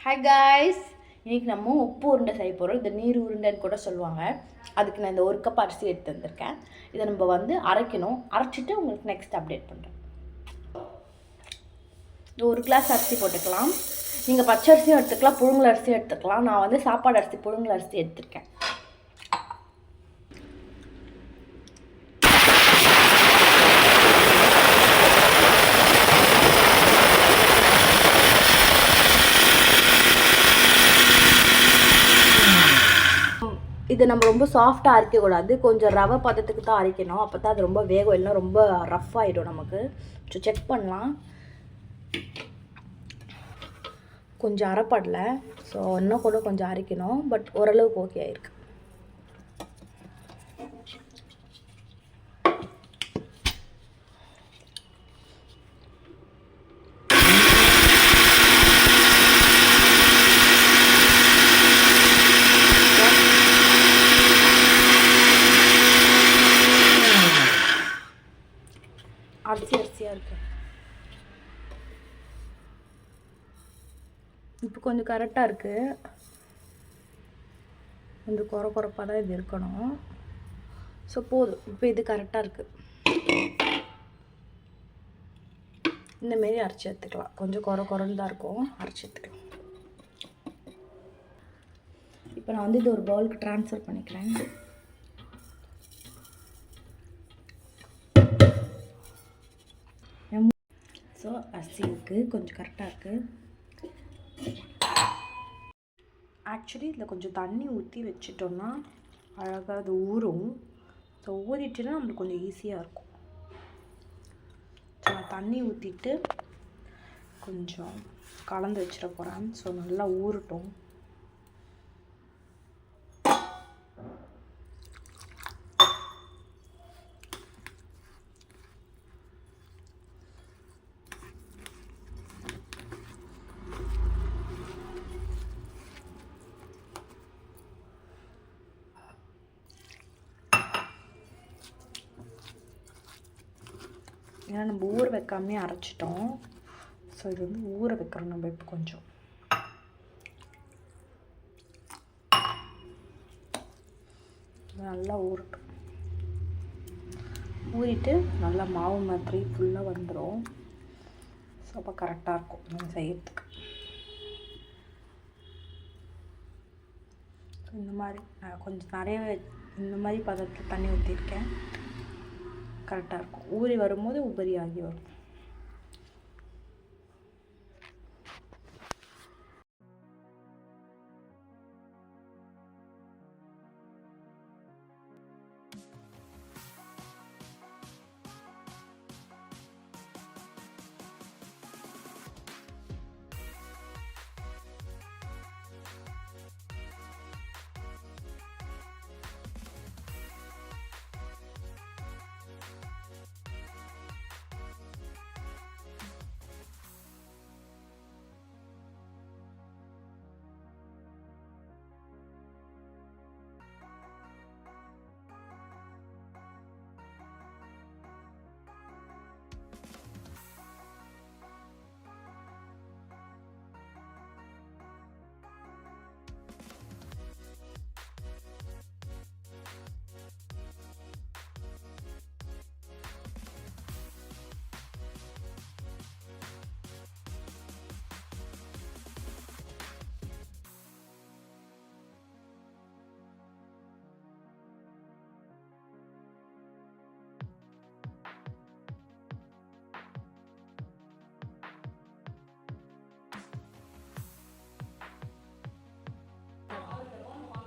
Hi guys, இன்றைக்கி நம்ம உப்பு உருண்டை செய்ய போகிறோம். இந்த நீர் உருண்டைன்னு கூட சொல்லுவாங்க. அதுக்கு நான் இந்த 1 கப் அரிசி எடுத்து வந்திருக்கேன். இதை நம்ம அரைக்கணும். அரைச்சிட்டு உங்களுக்கு நெக்ஸ்ட் அப்டேட் பண்ணுறேன். இந்த 1 கிளாஸ் அரிசி போட்டுக்கலாம். நீங்கள் பச்சை அரிசியும் எடுத்துக்கலாம், புழுங்கல் அரிசியும் எடுத்துக்கலாம். நான் சாப்பாடு அரிசி புழுங்கல் அரிசி எடுத்துருக்கேன். இது நம்ம ரொம்ப சாஃப்டாக அரைக்கக்கூடாது, கொஞ்சம் ரவை பதத்துக்கு தான் அரைக்கணும். அப்போ தான் அது ரொம்ப வேகம், இல்லைனா ரொம்ப ரஃப் ஆகிடும் நமக்கு. ஸோ செக் பண்ணலாம். கொஞ்சம் அரைப்படலை, ஸோ இன்னும் கூட கொஞ்சம் அரைக்கணும். பட் ஓரளவுக்கு ஓகே ஆயிருக்கு. அரிசியாக இருக்கு. இப்போ கொஞ்சம் கரெக்டாக இருக்குது. கொஞ்சம் குறப்பாக தான் இது இருக்கணும். ஸோ போதும், இப்போ இது கரெக்டாக இருக்குது. இந்தமாரி அரைச்சி எடுத்துக்கலாம். கொஞ்சம் குறன்னு தான் இருக்கும், அரைச்சி எடுத்துக்கலாம். இப்போ நான் இது ஒரு பவுலுக்கு ட்ரான்ஸ்ஃபர் பண்ணிக்கிறேன். ஸோ அரிசி இருக்குது, கொஞ்சம் கரெக்டாக இருக்குது. ஆக்சுவலி இதில் கொஞ்சம் தண்ணி ஊற்றி வச்சிட்டோம்னா அழகாக அது ஊறும். ஸோ ஊறிட்டுன்னா நம்மளுக்கு கொஞ்சம் ஈஸியாக இருக்கும். ஸோ நான் தண்ணி ஊற்றிட்டு கொஞ்சம் கலந்து வச்சிட போகிறேன். ஸோ நல்லா ஊறட்டும். ஏன்னா நம்ம ஊற வைக்காமே அரைச்சிட்டோம். ஸோ இது ஊற வைக்கிறோம் நம்ம இப்போ கொஞ்சம். நல்லா ஊறட்டும். ஊறிட்டு நல்லா மாவு மாதிரி ஃபுல்லாக வந்துடும். ஸோ அப்போ கரெக்டாக இருக்கும் நம்ம செய்யறதுக்கு. இந்த மாதிரி நான் கொஞ்சம் நிறையவே இந்த மாதிரி பதத்தில் தண்ணி ஊற்றிருக்கேன். கரெக்டாக இருக்கும். ஊறி வரும்போது உபரி ஆகி வரும்.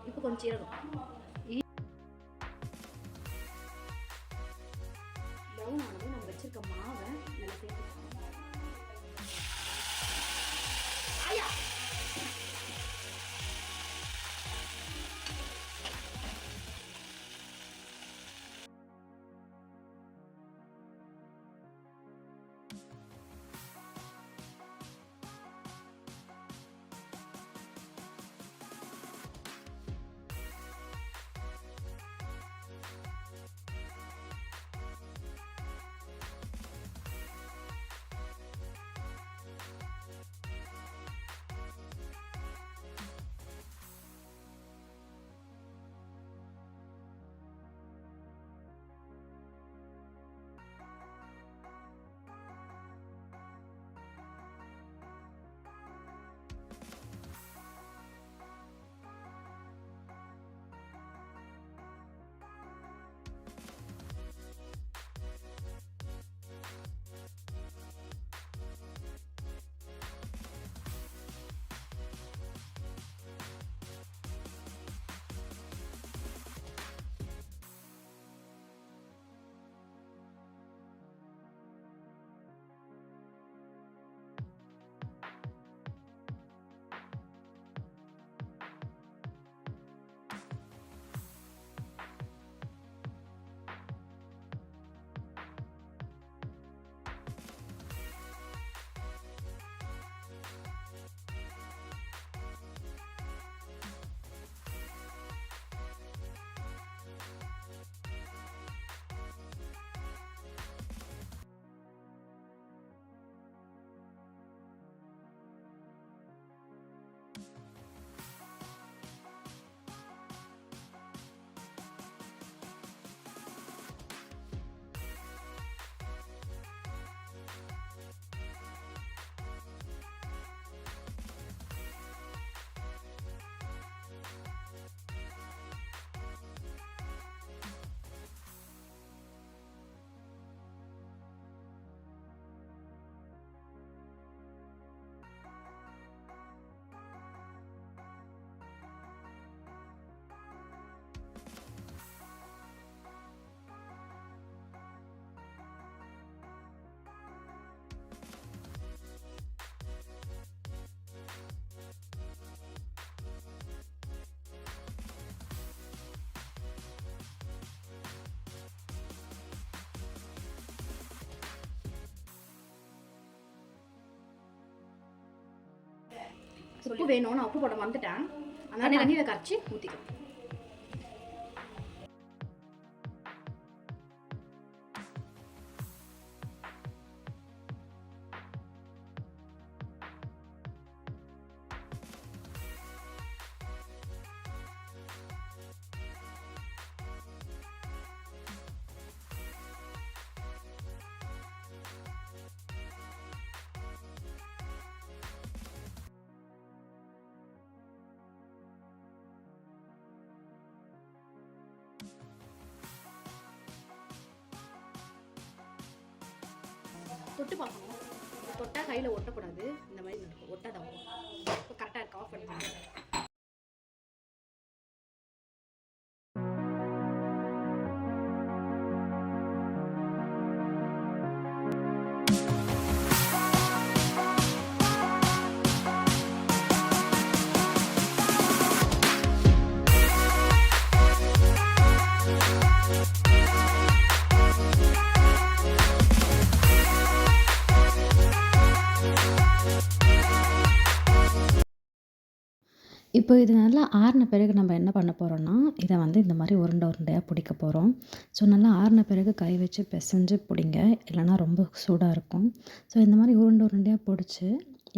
இப்போ கொஞ்சம் சீரகம் ப்ரௌன் ஆனது நம்ம வச்சிருக்க மாவை நல்லா சேர்த்துக்கலாம். உப்பு வேணும், நான் உப்பு போட மறந்துட்டேன். அதனால தண்ணியில் கரைச்சி ஊற்றிக்கலாம். தொட்டு பார்க்கணும். தொட்டால் கையில் ஒட்டக்கூடாது. இந்த மாதிரி நடக்கும், ஒட்டாதான். இப்போ கரெக்டாக இருக்கு. ஆஃப் பண்ணிக்கலாம். இப்போ இது நல்லா ஆறின பிறகு நம்ம என்ன பண்ண போகிறோம்னா, இதை வந்து இந்த மாதிரி உருண்டை உருண்டையாக பிடிக்க போகிறோம். ஸோ நல்லா ஆறின பிறகு கை வச்சு பிசைஞ்சு பிடிங்க, இல்லைனா ரொம்ப சூடாக இருக்கும். ஸோ இந்த மாதிரி உருண்டை உருண்டையாக பிடிச்சி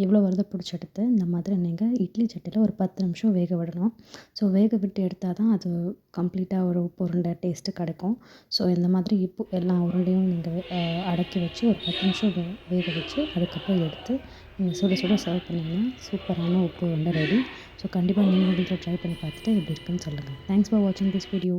எவ்வளோ வருதோ பிடிச்சி எடுத்து இந்த மாதிரி நீங்கள் இட்லி சட்டியில் ஒரு 10 நிமிஷம் வேக விடணும். ஸோ வேக விட்டு எடுத்தால் தான் அது கம்ப்ளீட்டாக ஒரு உப்பு உருண்டை டேஸ்ட்டு கிடைக்கும். ஸோ இந்த மாதிரி எல்லா உருண்டையும் நீங்கள் அடக்கி வச்சு ஒரு 10 நிமிஷம் வேக வச்சு அதுக்கப்புறம் எடுத்து நீங்கள் சுட சுட சர்வ் பண்ணிங்கன்னா சூப்பரான உப்பு உருண்டை ரெடி. ஸோ கண்டிப்பாக நீங்களும் வீட்டில் ட்ரை பண்ணி பார்த்துட்டு எப்படி இருக்குன்னு சொல்லுங்கள். தேங்க்ஸ் ஃபார் வாட்சிங் திஸ் வீடியோ.